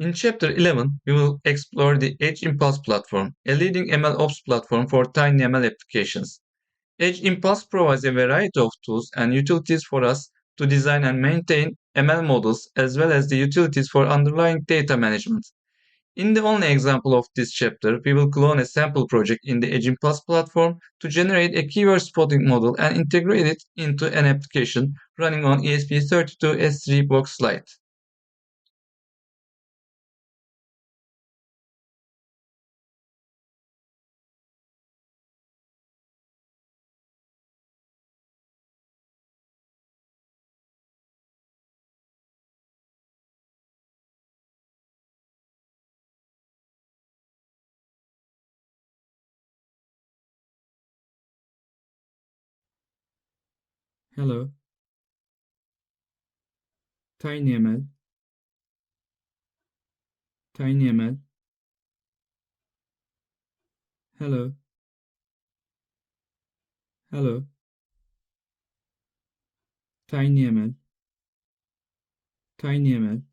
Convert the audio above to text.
In Chapter 11, we will explore the Edge Impulse platform, a leading MLOps platform for tiny ML applications. Edge Impulse provides a variety of tools and utilities for us to design and maintain ML models, as well as the utilities for underlying data management. In the only example of this chapter, we will clone a sample project in the Edge Impulse platform to generate a keyword spotting model and integrate it into an application running on ESP32 S3 box slide. Hello, TinyML, TinyML, hello, hello, TinyML, TinyML.